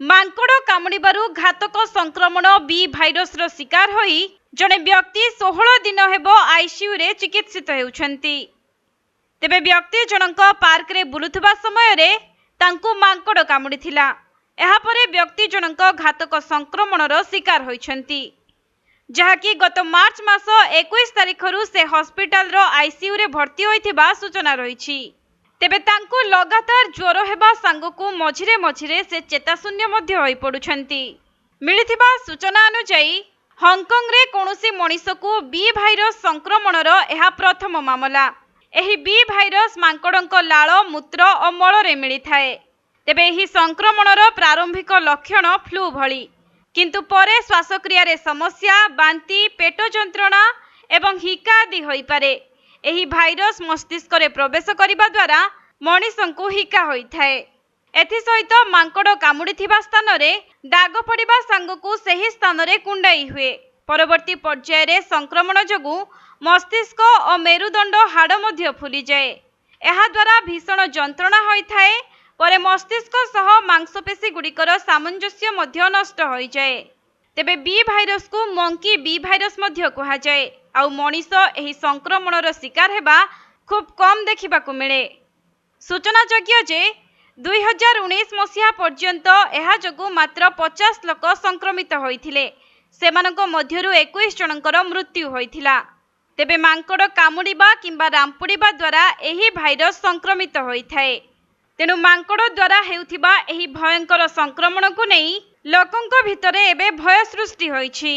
ମାଙ୍କଡ଼ କାମୁଡ଼ିବାରୁ ଘାତକ ସଂକ୍ରମଣ ବି ଭାଇରସର ଶିକାର ହୋଇ ଜଣେ ବ୍ୟକ୍ତି 16 ଦିନ ହେବ ଆଇସିୟୁରେ ଚିକିତ୍ସିତ ହେଉଛନ୍ତି। ତେବେ ବ୍ୟକ୍ତି ଜଣଙ୍କ ପାର୍କରେ ବୁଲୁଥିବା ସମୟରେ ତାଙ୍କୁ ମାଙ୍କଡ଼ କାମୁଡ଼ିଥିଲା। ଏହାପରେ ବ୍ୟକ୍ତି ଜଣଙ୍କ ଘାତକ ସଂକ୍ରମଣର ଶିକାର ହୋଇଛନ୍ତି, ଯାହାକି ଗତ ମାର୍ଚ୍ଚ ମାସ 21 ତାରିଖରୁ ସେ ହସ୍ପିଟାଲର ଆଇସିୟୁରେ ଭର୍ତ୍ତି ହୋଇଥିବା ସୂଚନା ରହିଛି। ତେବେ ତାଙ୍କୁ ଲଗାତାର ଜ୍ୱର ହେବା ସାଙ୍ଗକୁ ମଝିରେ ମଝିରେ ସେ ଚେତାଶୂନ୍ୟ ମଧ୍ୟ ହୋଇପଡ଼ୁଛନ୍ତି। ମିଳିଥିବା ସୂଚନା ଅନୁଯାୟୀ ହଂକଂରେ କୌଣସି ମଣିଷକୁ ବି ଭାଇରସ ସଂକ୍ରମଣର ଏହା ପ୍ରଥମ ମାମଲା। ଏହି ବି ଭାଇରସ ମାଙ୍କଡ଼ଙ୍କ ଲାଳ, ମୂତ୍ର ଓ ମଳରେ ମିଳିଥାଏ। ତେବେ ଏହି ସଂକ୍ରମଣର ପ୍ରାରମ୍ଭିକ ଲକ୍ଷଣ ଫ୍ଲୁ ଭଳି, କିନ୍ତୁ ପରେ ଶ୍ୱାସକ୍ରିୟାରେ ସମସ୍ୟା, ବାନ୍ତି, ପେଟ ଯନ୍ତ୍ରଣା ଏବଂ ହିକା ଆଦି ହୋଇପାରେ। ଏହି ଭାଇରସ ମସ୍ତିଷ୍କରେ ପ୍ରବେଶ କରିବା ଦ୍ୱାରା ମଣିଷଙ୍କୁ ହିକା ହୋଇଥାଏ। ଏଥିସହିତ ମାଙ୍କଡ଼ କାମୁଡ଼ିଥିବା ସ୍ଥାନରେ ଦାଗ ପଡ଼ିବା ସାଙ୍ଗକୁ ସେହି ସ୍ଥାନରେ କୁଣ୍ଡାଇ ହୁଏ। ପରବର୍ତ୍ତୀ ପର୍ଯ୍ୟାୟରେ ସଂକ୍ରମଣ ଯୋଗୁଁ ମସ୍ତିଷ୍କ ଓ ମେରୁଦଣ୍ଡ ହାଡ଼ ମଧ୍ୟ ଫୁଲିଯାଏ। ଏହାଦ୍ୱାରା ଭୀଷଣ ଯନ୍ତ୍ରଣା ହୋଇଥାଏ। ପରେ ମସ୍ତିଷ୍କ ସହ ମାଂସପେଶୀଗୁଡ଼ିକର ସାମଞ୍ଜସ୍ୟ ମଧ୍ୟ ନଷ୍ଟ ହୋଇଯାଏ। ତେବେ ବି ଭାଇରସକୁ ମଙ୍କି ବି ଭାଇରସ ମଧ୍ୟ କୁହାଯାଏ। ଆଉ ମଣିଷ ଏହି ସଂକ୍ରମଣର ଶିକାର ହେବା ଖୁବ୍ କମ୍ ଦେଖିବାକୁ ମିଳେ। ସୂଚନାଯୋଗ୍ୟ ଯେ 2019 ମସିହା ପର୍ଯ୍ୟନ୍ତ ଏହା ଯୋଗୁଁ ମାତ୍ର 50 ଲୋକ ସଂକ୍ରମିତ ହୋଇଥିଲେ। ସେମାନଙ୍କ ମଧ୍ୟରୁ 21 ଜଣଙ୍କର ମୃତ୍ୟୁ ହୋଇଥିଲା। ତେବେ ମାଙ୍କଡ଼ କାମୁଡ଼ିବା କିମ୍ବା ରାମ୍ପୁଡ଼ିବା ଦ୍ୱାରା ଏହି ଭାଇରସ ସଂକ୍ରମିତ ହୋଇଥାଏ। ତେଣୁ ମାଙ୍କଡ଼ ଦ୍ୱାରା ହେଉଥିବା ଏହି ଭୟଙ୍କର ସଂକ୍ରମଣକୁ ନେଇ ଲୋକଙ୍କ ଭିତରେ ଏବେ ଭୟ ସୃଷ୍ଟି ହୋଇଛି।